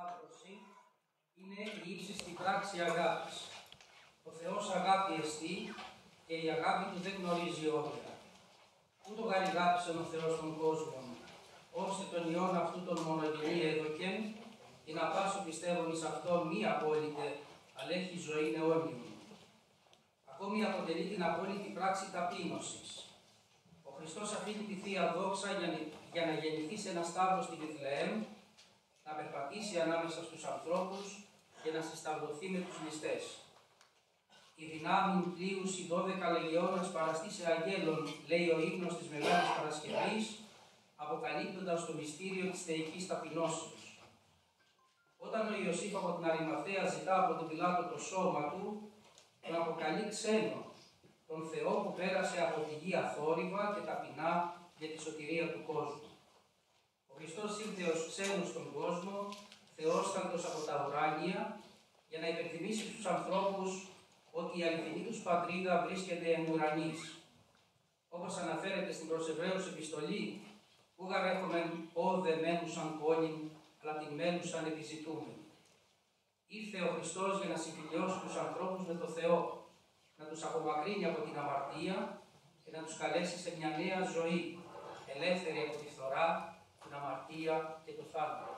Σταύρωση είναι η ύψιστη πράξη αγάπης. Ο Θεός αγάπη εστί και η αγάπη του δεν γνωρίζει όρια. Ούτω γαρηγάπησεν ο Θεός τον κόσμο, ώστε τον Υιόν αυτού τον μονογενή έδωκεν, και να πάσω πιστεύουν εις αυτό μη απόλυτε, αλλά έχει ζωή αιώνιον. Ακόμη αποτελεί την απόλυτη πράξη ταπείνωσης. Ο Χριστός αφήνει τη Θεία Δόξα για να γεννηθεί σε ένα σταύρο στη Βιθλεέμ, να περπατήσει ανάμεσα στους ανθρώπους και να συσταυρωθεί με τους ληστές. Η δυνάμει πλοίους οι 12 λεγεώνας παραστεί σε αγγέλων, λέει ο ύμνος της Μεγάλης Παρασκευής, αποκαλύπτοντας το μυστήριο της θεϊκής ταπεινώσεως. Όταν ο Ιωσήφ από την Αριμαθαία ζητά από τον Πιλάτο το σώμα του, τον αποκαλεί ξένο, τον Θεό που πέρασε από τη γη αθόρυβα και ταπεινά για τη σωτηρία του κόσμου. Ο Χριστός ήρθε ως ξένος στον κόσμο, θεόσταλτος από τα ουράνια, για να υπενθυμίσει στους ανθρώπους ότι η αληθινή τους πατρίδα βρίσκεται εν ουρανής. Όπως αναφέρεται στην προς Εβραίους επιστολή, που γαρέχομεν όδε μένουσαν πόλην, αλλά την μένουσαν επιζητούμε. Ήρθε ο Χριστός για να συμφιλιώσει τους ανθρώπους με το Θεό, να τους απομακρύνει από την αμαρτία και να τους καλέσει σε μια νέα ζωή, ελεύθερη από τη φθορά, την αμαρτία και το θάνατο.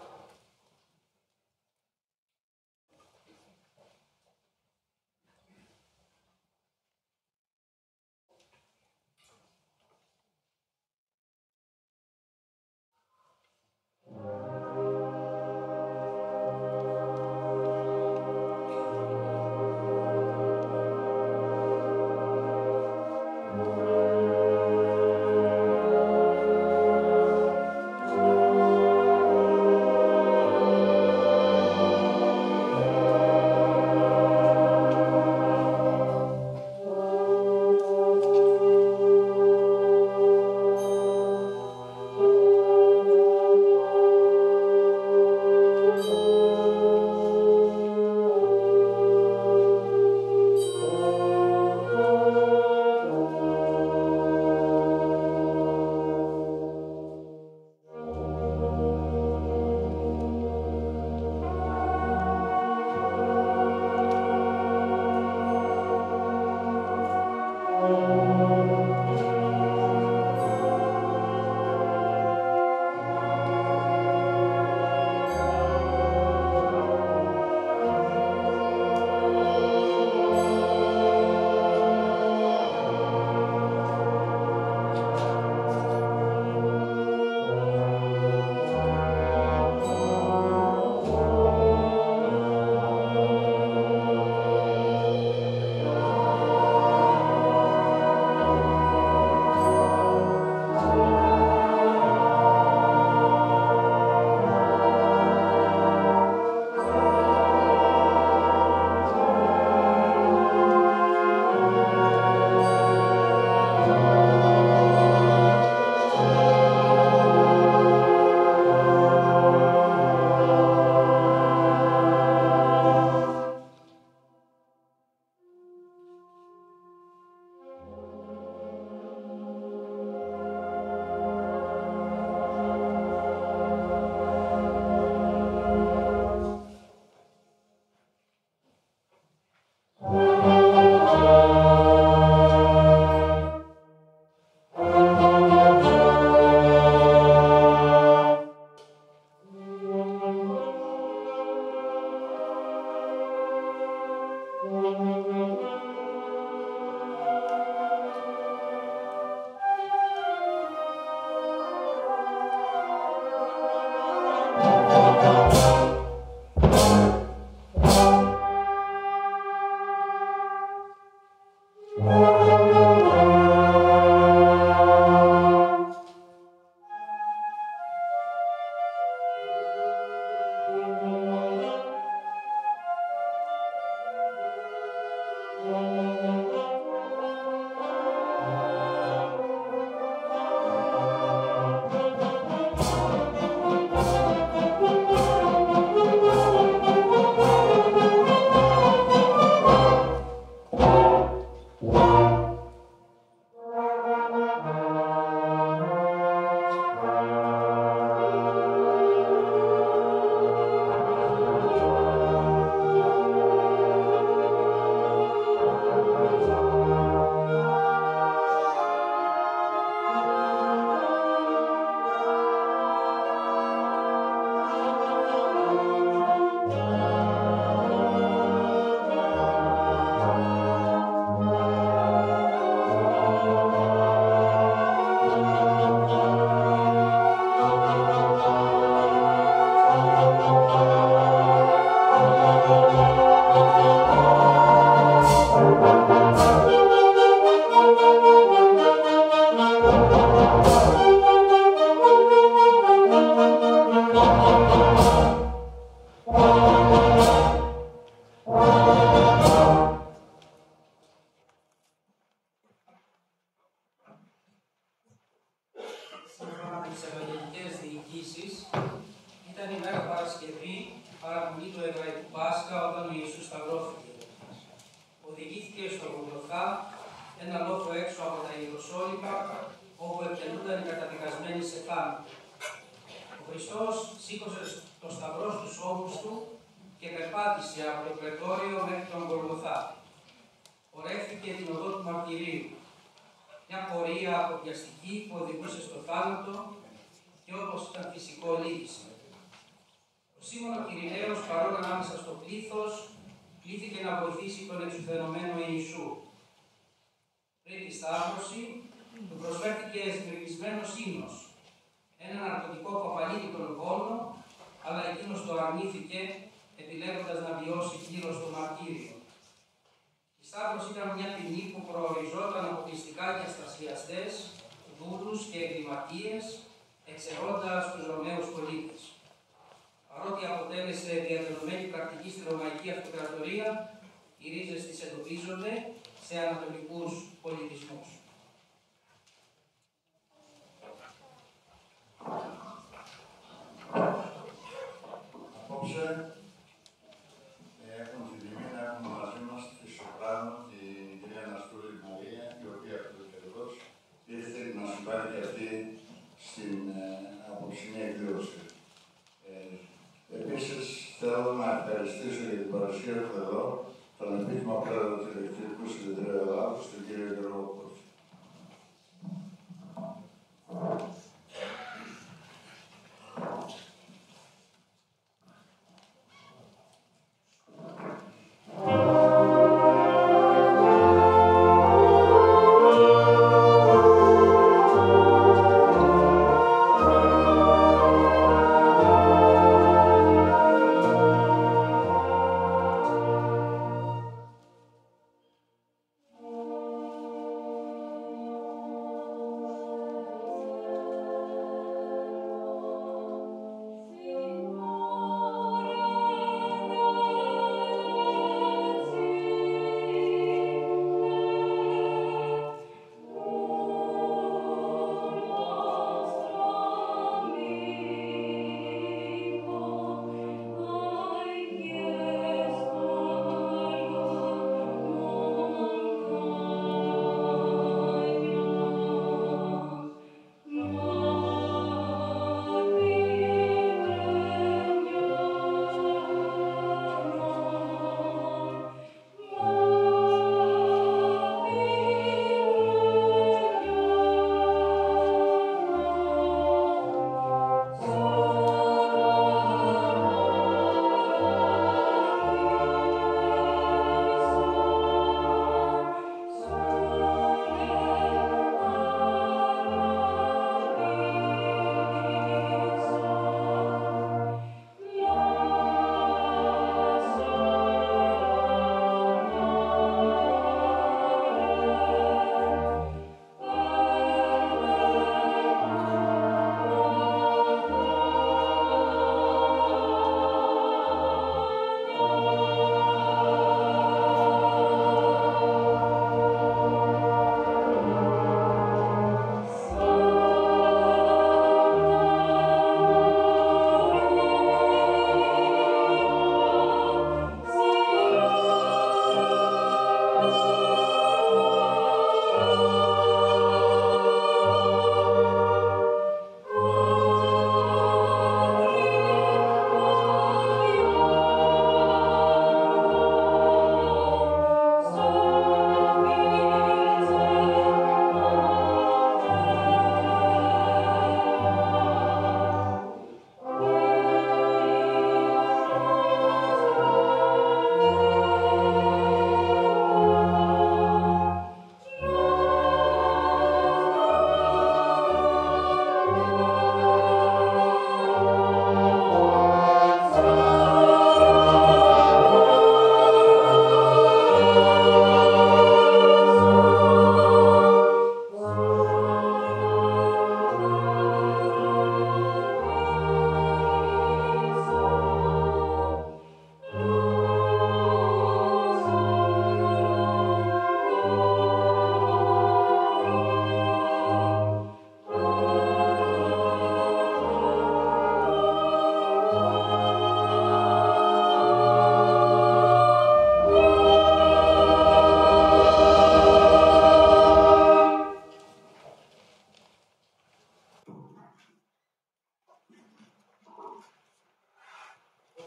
εκδικήσεις ήταν η μέρα Παρασκευή, παραμονή του Εβραϊκού Πάσχα, όταν ο Ιησούς σταυρώθηκε. Οδηγήθηκε στο Γολγοθά, ένα λόφο έξω από τα Ιεροσόλυμα, όπου εκτελούνταν οι καταδικασμένοι σε θάνατο. Ο Χριστός σήκωσε το σταυρό στους ώμους του και περπάτησε από το πρετόριο μέχρι τον Γολγοθά. Πορεύτηκε την οδό του μαρτυρίου, μια πορεία αποπιαστική που οδηγούσε στο θάνατο και όπως ήταν φυσικό λύγησε. Ο Σίμων ο Κυριναίος, παρόν ανάμεσα στο πλήθος, κλήθηκε να βοηθήσει τον εξουθενωμένο Ιησού. Πριν τη σταύρωση, του προσφέρθηκε εσμυρνισμένος ύμνος, ένα ναρκωτικό που απαλύνει τον πόνο, αλλά εκείνος το αρνήθηκε, επιλέγοντας να βιώσει πλήρως το μαρτύριο. Η σταύρωση ήταν μια ποινή που προοριζόταν αποκλειστικά για αστασιαστές, δούλους και εγκληματίες, εξαιρώντας τους Ρωμαίους πολίτες. Παρότι αποτέλεσε διαδεδομένη πρακτική στη Ρωμαϊκή Αυτοκρατορία, οι ρίζες της εντοπίζονται σε ανατολικούς πολιτισμούς. Απόψε έχουμε την τιμή να έχουμε μαζί μας τη σοπράνο, την κυρία Αναστούλη Μαρία, η οποία αυτοκαιρός ήρθε να συμβάλλει και αυτή στην απόψινή εκδήλωση. Επίσης, θέλω να ευχαριστήσω για την παρουσία του εδώ τον επίσημο πρόεδρο του Ελεκτρικού Συνεδρίου Ελλάδος, τον κύριο Γιώργο Κώση.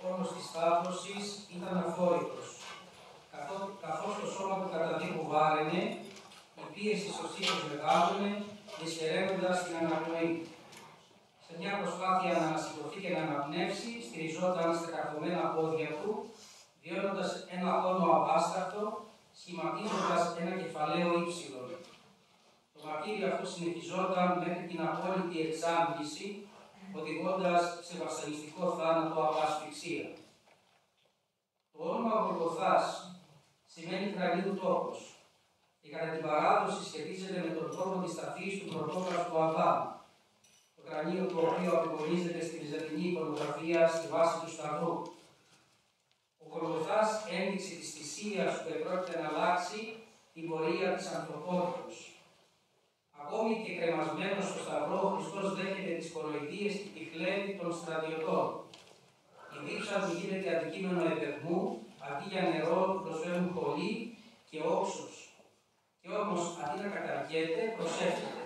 φόνος της σταύρωσης ήταν αφόρητος. Καθώς το σώμα του κατά τύπου βάραινε, η πίεση στο στήθος μεγάλωνε, δυσχεραίνοντας την αναπνοή. Σε μια προσπάθεια να ανασηκωθεί και να αναπνεύσει, στηριζόταν στα καρφωμένα πόδια του, βιώνοντας ένα πόνο αβάσταχτο, σχηματίζοντας ένα κεφαλαίο ύψιλο. Το μαρτύριο αυτό συνεχιζόταν μέχρι την απόλυτη εξάντληση, οδηγώντας σε βασανιστικό θάνατο από ασφυξία. Το όνομα Γολγοθάς σημαίνει κρανίου τόπος και κατά την παράδοση σχετίζεται με τον τόπο της ταφής του πρωτόκραστου Αδάμ, το κρανίο το οποίο απεικονίζεται στη βυζαντινή εικονογραφία στη βάση του σταυρού. Ο Γολγοθάς ένδειξη της θυσίας που επρόκειται να αλλάξει την πορεία της ανθρωπότητος. Ακόμη και κρεμασμένος στο σταυρό, ο Χριστός δέχεται τις κοροϊδίες και τη χλέβη των στρατιωτών. Η δίψα του γίνεται αντικείμενο επαιγμού, αντί για νερό του προσφέρουν χολή και όξος. Και όμως, αντί να καταργέται, προσεύχεται.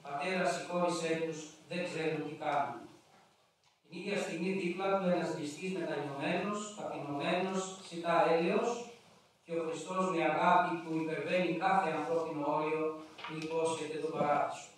Πατέρα, συγχώρησέ τους, δεν ξέρουν τι κάνουν. Την ίδια στιγμή δίπλα του ένας ληστής μετανιωμένος, ταπεινωμένος, ζητά έλεος και ο Χριστός με αγάπη που υπερβαίνει κάθε ανθρώπινο όριο του υπόσχεται τον παράδεισο.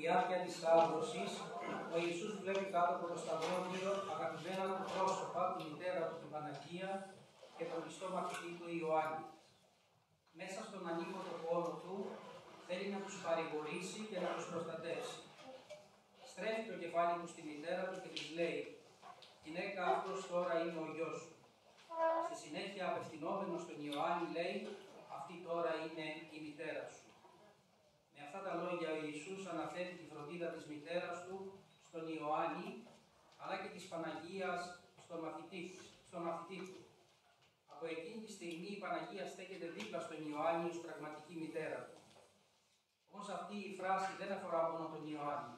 διάρκεια της Σταύρωσης, ο Ιησούς βλέπει κάτω από το σταυρό δύο αγαπημένα του πρόσωπα, τη μητέρα του την Παναγία και τον πιστό μαθητή του Ιωάννη. Μέσα στον ανίποτε πόνο του θέλει να τους παρηγορήσει και να τους προστατεύσει. Στρέφει το κεφάλι του στη μητέρα του και της λέει: «Γυναίκα, αυτός τώρα είναι ο γιος σου». Στη συνέχεια, απευθυνόμενος στον Ιωάννη, λέει: «Αυτή τώρα είναι η μητέρα σου». Με αυτά τα λόγια ο Ιησούς αναφέρει τη φροντίδα της μητέρας του στον Ιωάννη, αλλά και της Παναγίας στον μαθητή του. Από εκείνη τη στιγμή η Παναγία στέκεται δίπλα στον Ιωάννη ως πραγματική μητέρα του. Όμως αυτή η φράση δεν αφορά μόνο τον Ιωάννη.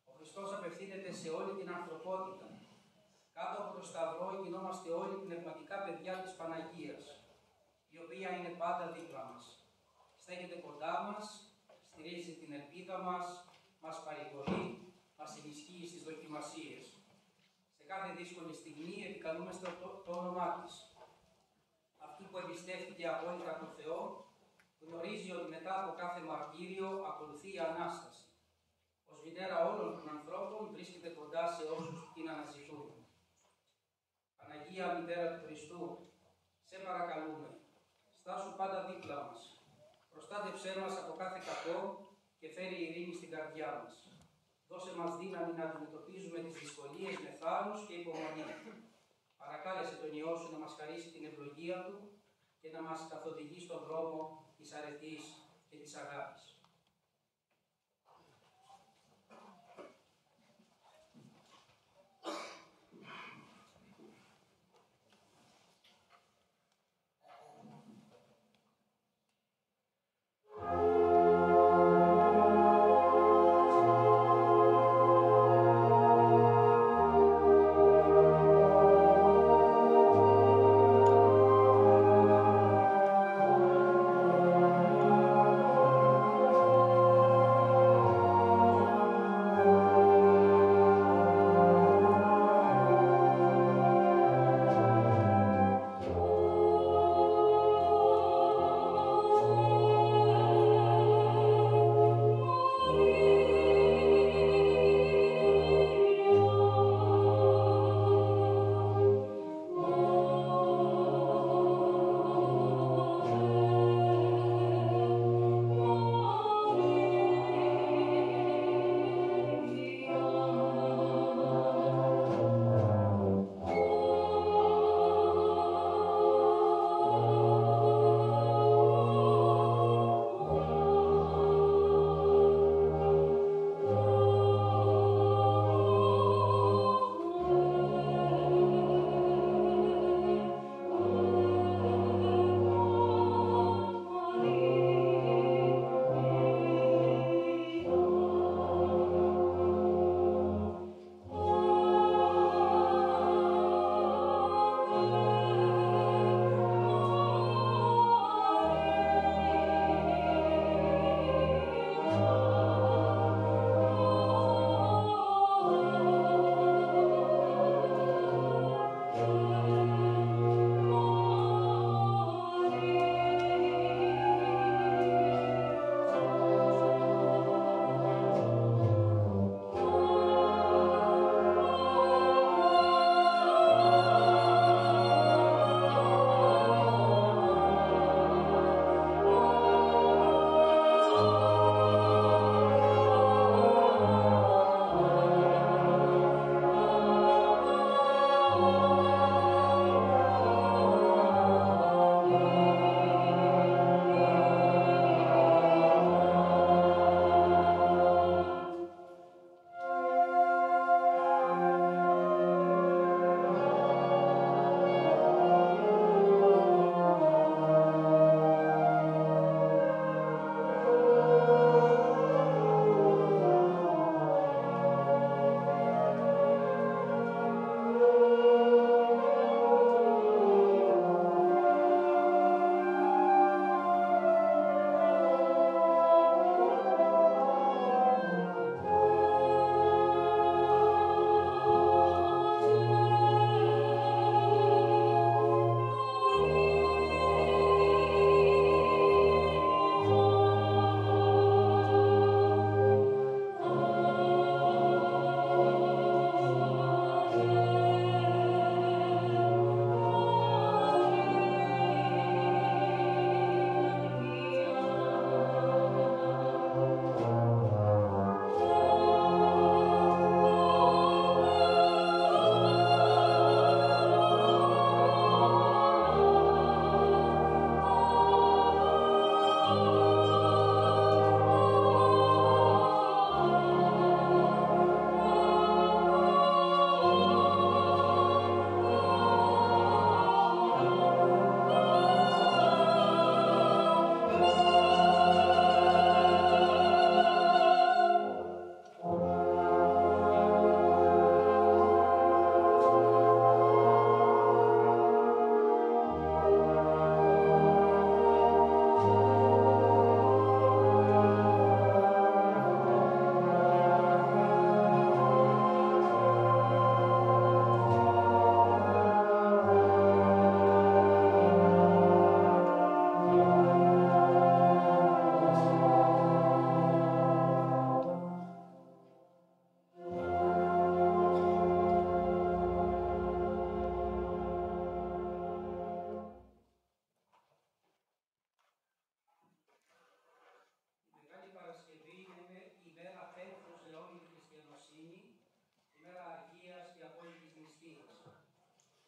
Ο Χριστός απευθύνεται σε όλη την ανθρωπότητα. Κάτω από το σταυρό γινόμαστε όλοι πνευματικά παιδιά της Παναγίας, η οποία είναι πάντα δίπλα μας. Στέκεται κοντά μας, στηρίζει την ελπίδα μας παρηγορεί, μας ενισχύει στις δοκιμασίες. Σε κάθε δύσκολη στιγμή επικαλούμαστε το όνομά της. Αυτή που εμπιστεύτηκε απόλυτα τον Θεό, γνωρίζει ότι μετά από κάθε μαρτύριο ακολουθεί η Ανάσταση. Ως μητέρα όλων των ανθρώπων βρίσκεται κοντά σε όσους την αναζητούν. Παναγία Μητέρα του Χριστού, σε παρακαλούμε, στάσου πάντα δίπλα μας. Προστάτευσέ μας από κάθε κακό και φέρει ειρήνη στην καρδιά μας. Δώσε μας δύναμη να αντιμετωπίζουμε τις δυσκολίες με θάρρος και υπομονή. Παρακάλεσε τον Υιό σου να μας χαρίσει την ευλογία του και να μας καθοδηγεί στον δρόμο της αρετής και της αγάπης.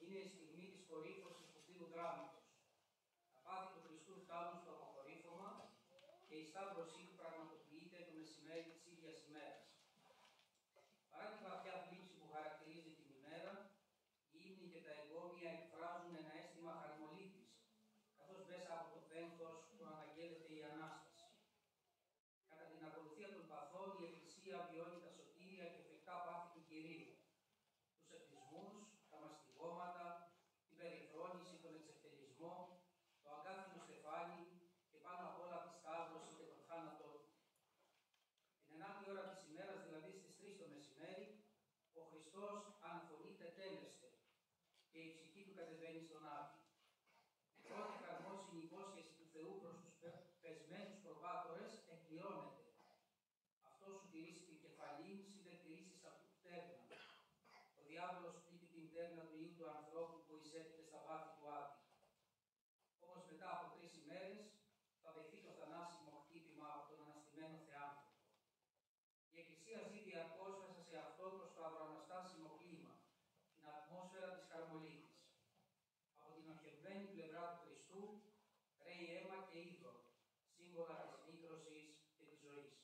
είναι η στιγμή της κορύφωσης του Θείου Δράματος. Τα πάθη του Χριστού φτάνουν στο αποκορύφωμα και η σταύρωσή του πραγματοποιείται το μεσημέρι της ίδιας ημέρας. Παρά τη βαθιά θλίψη που χαρακτηρίζει την ημέρα, οι ύμνοι και τα εγκόμια εκφράζουν ένα αίσθημα χαρμολύπης, καθώς μέσα από το πένθος που αναγγέλλεται η Ανάσταση. Κατά την ακολουθία των παθών, η Εκκλησία βιώνει τα σωτήρια και φρικτά πάθη του Κυρίου, τους ευτισμούς, τα μαστιγώματα, την περιφρόνηση, τον εξευτελισμό, το αγκάθινο στεφάνι και πάνω απ' όλα τη σταύρωση και τον θάνατό του. Την 9η ώρα της ημέρας, δηλαδή στις 3 το μεσημέρι, ο Χριστός αναφωνεί τετέλεστε και η ψυχή του κατεβαίνει στον Άδη. Η πρώτη χαρμόσυνη υπόσχεση του Θεού προς τους πεσμένους προβάτορες εκπληρώνεται. Αυτό σου τηρήσει την κεφαλήν, συ δεν τηρήσεις από την πτέρνα. Ο διάβολος πλήττει την πτέρνα του Υιού του ανθρώπου που εισέρχεται στα βάθη του Άδη. Όμως μετά από 3 ημέρες θα δεχθεί το θανάσιμο χτύπημα από τον αναστημένο Θεάνθρωπο. Η Εκκλησία ζει διαρκώς μέσα σε αυτό το σταυροαναστάσιμο κλίμα, την ατμόσφαιρα της χαρμολύπης. Από την οχευμένη πλευρά του Χριστού ρέει αίμα και είδωρ, σύμβολα της νύκρωσης και της ζωής.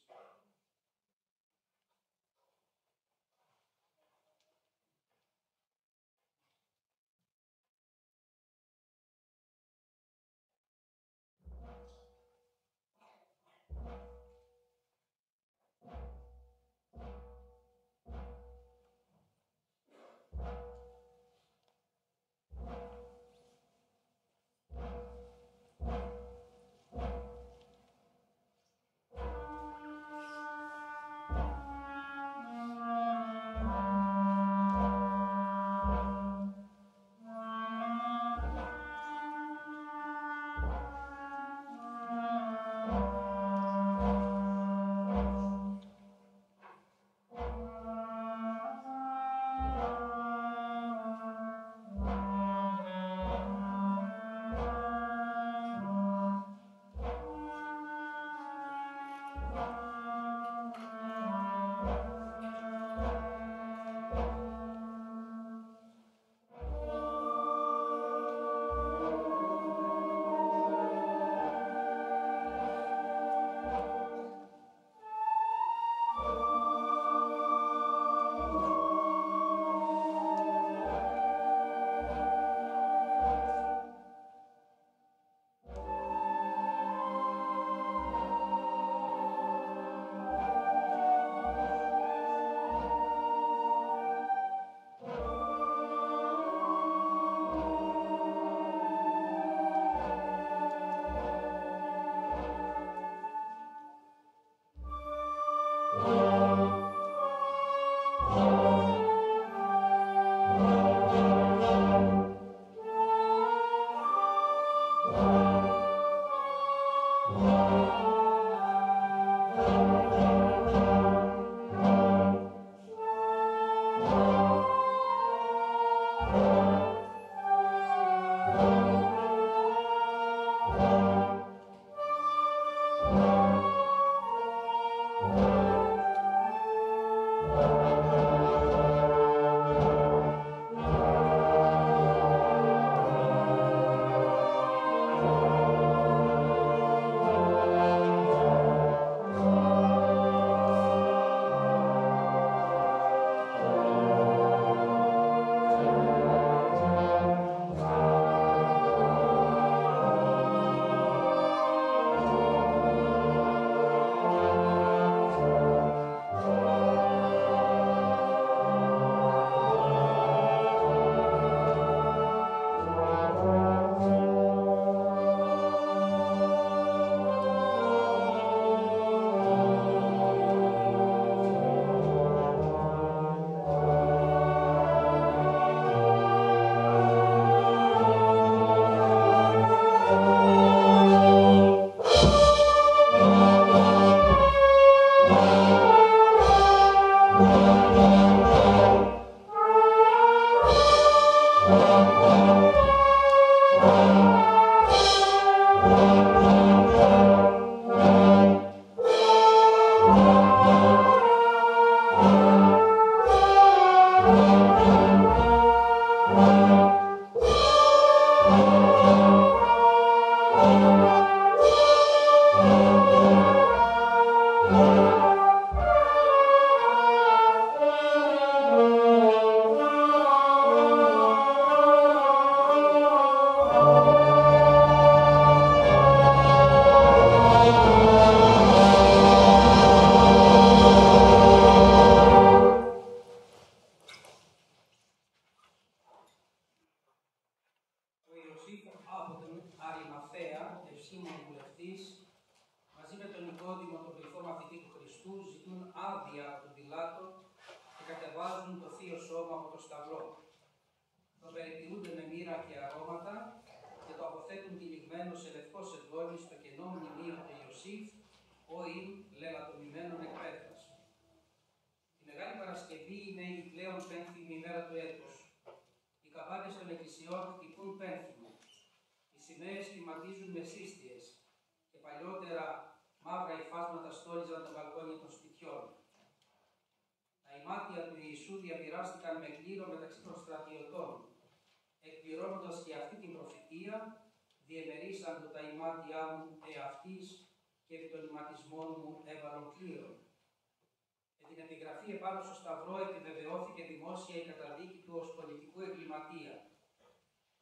Επάνω στο Σταυρό επιβεβαιώθηκε δημόσια η καταδίκη του ως πολιτικού εγκληματία.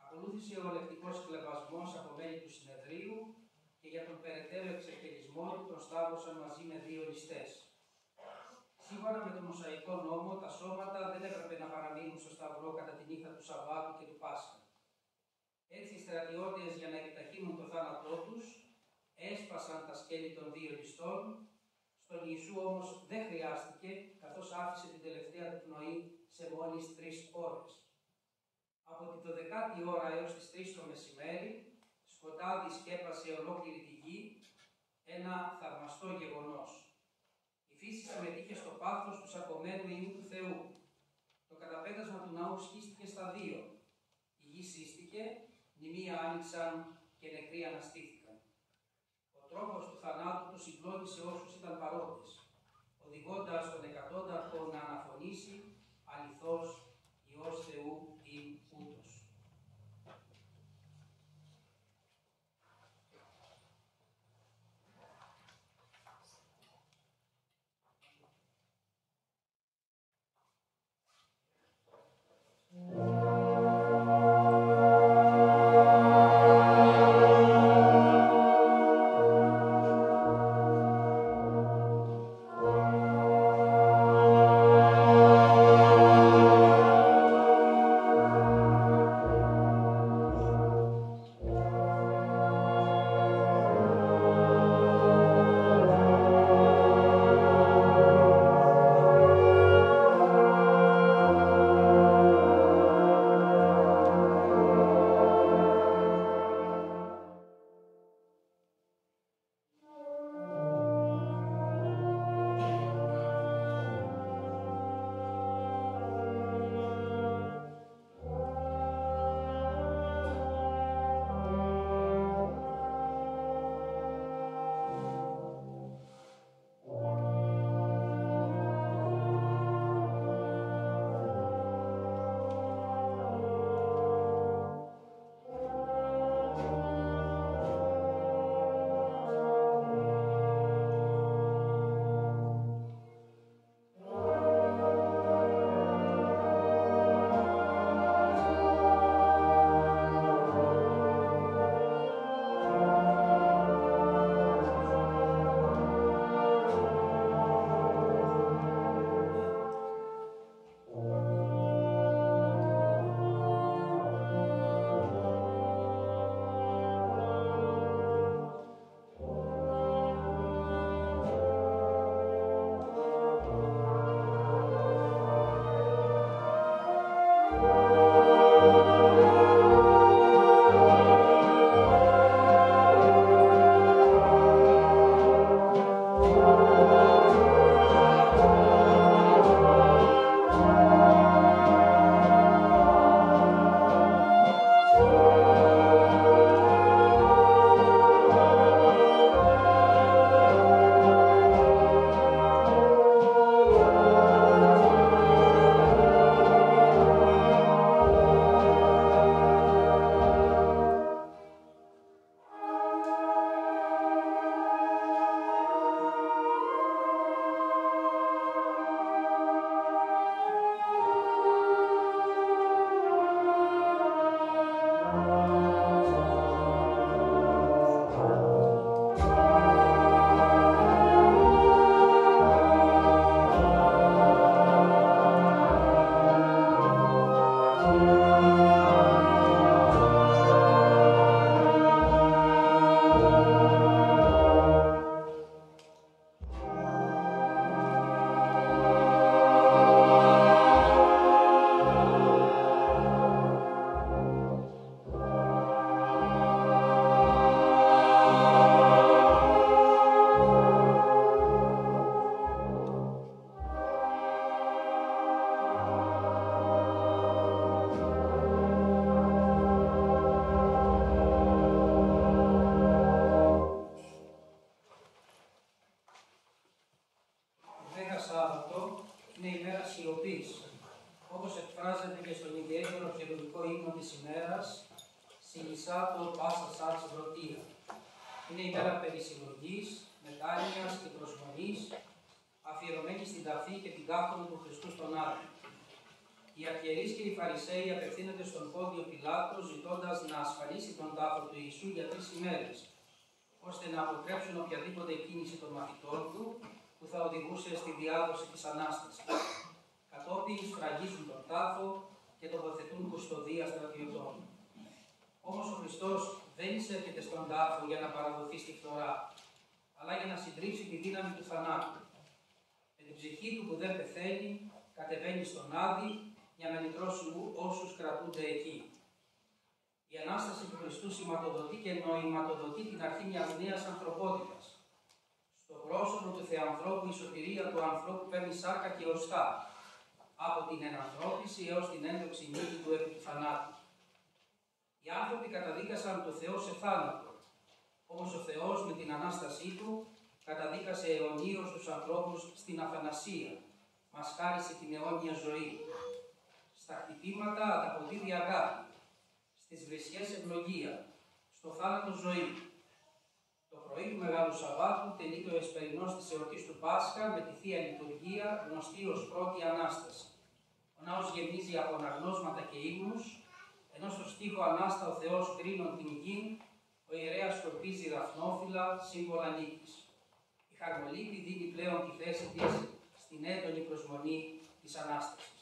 Ακολούθησε ο λευτικός κλεβασμός από μέλη του συνεδρίου και για τον περαιτέρω εξευτελισμό του τον σταύρωσαν μαζί με 2 ληστές. Σύμφωνα με τον Μωσαϊκό νόμο, τα σώματα δεν έπρεπε να παραμείνουν στο Σταυρό κατά τη νύχτα του Σαββάτου και του Πάσχα. Έτσι οι στρατιώτες, για να επιταχύνουν το θάνατό τους, έσπασαν τα σκέλη των 2 ληστών. Στον Ιησού όμως δεν χρειάστηκε, καθώς άφησε την τελευταία του πνοή σε μόλις 3 ώρες. Από την 12η ώρα έως τις 3 το μεσημέρι, σκοτάδι σκέπασε ολόκληρη τη γη, ένα θαυμαστό γεγονός. Η φύση συμμετείχε στο πάθος του σαρκωμένου Υιού του Θεού. Το καταπέτασμα του ναού σχίστηκε στα 2. Η γη σύστηκε, μνημεία άνοιξαν και νεκροί αναστήθηκαν. Ο τρόπος του θανάτου του συγκλώνησε όσους ήταν παρόντες, οδηγώντας τον εκατόνταρχο να αναφωνήσει «Αληθώς, Υιός Θεού ειν ούτος». σιωπής, όπως εκφράζεται και στον ιδιαίτερο χερουβικό ύμνο της ημέρας, «Σιλισάτο πάσα σάτς βρωτία». Είναι ημέρα περισυλλογής, μετάνοιας και προσμονής, αφιερωμένη στην ταφή και την καύχωνη του Χριστού στον Άδη. Οι αρχιερείς και οι Φαρισαίοι απευθύνονται στον Πόντιο Πιλάτο, ζητώντας να ασφαλίσει τον τάφο του Ιησού για 3 ημέρες, ώστε να αποτρέψουν οποιαδήποτε κίνηση των μαθητών του που θα οδηγούσε στη διάδοση της Ανάστασης. Κατόπιν σφραγίζουν τον τάφο και τοποθετούν κουστοδία στρατιωτών. Όμως ο Χριστός δεν εισέρχεται στον τάφο για να παραδοθεί στη φθορά, αλλά για να συντρίψει τη δύναμη του θανάτου. Με την ψυχή του που δεν πεθαίνει, κατεβαίνει στον Άδη για να λυτρώσει όσους κρατούνται εκεί. Η Ανάσταση του Χριστού σηματοδοτεί και νοηματοδοτεί την αρχή μιας νέας ανθρωπότητας. Στο πρόσωπο του Θεανθρώπου η σωτηρία του ανθρώπου παίρνει σάρκα και οστά, από την ενανθρώπιση έως την ένδοξη νίκη του επί του θανάτου. Οι άνθρωποι καταδίκασαν το Θεό σε θάνατο, όμως ο Θεός με την Ανάστασή του καταδίκασε αιωνίως τους ανθρώπους στην αθανασία, μας χάρισε την αιώνια ζωή. Στα χτυπήματα ανταποδίδει αγάπη, στις βρισιές ευλογία, στο θάνατο ζωή. Το πρωί του Μεγάλου Σαββάτου τελείται ο εσπερινός της εορτής του Πάσχα με τη Θεία Λειτουργία, γνωστή ως πρώτη Ανάσταση. Ο ναός γεμίζει από αναγνώσματα και ύμνους, ενώ στο στίχο «Ανάστα ο Θεός κρίνων την γη», ο ιερέας σκορπίζει δαφνόφυλλα, σύμβολα νίκης. Η χαρμολύπη δίνει πλέον τη θέση της στην έντονη προσμονή της Ανάστασης.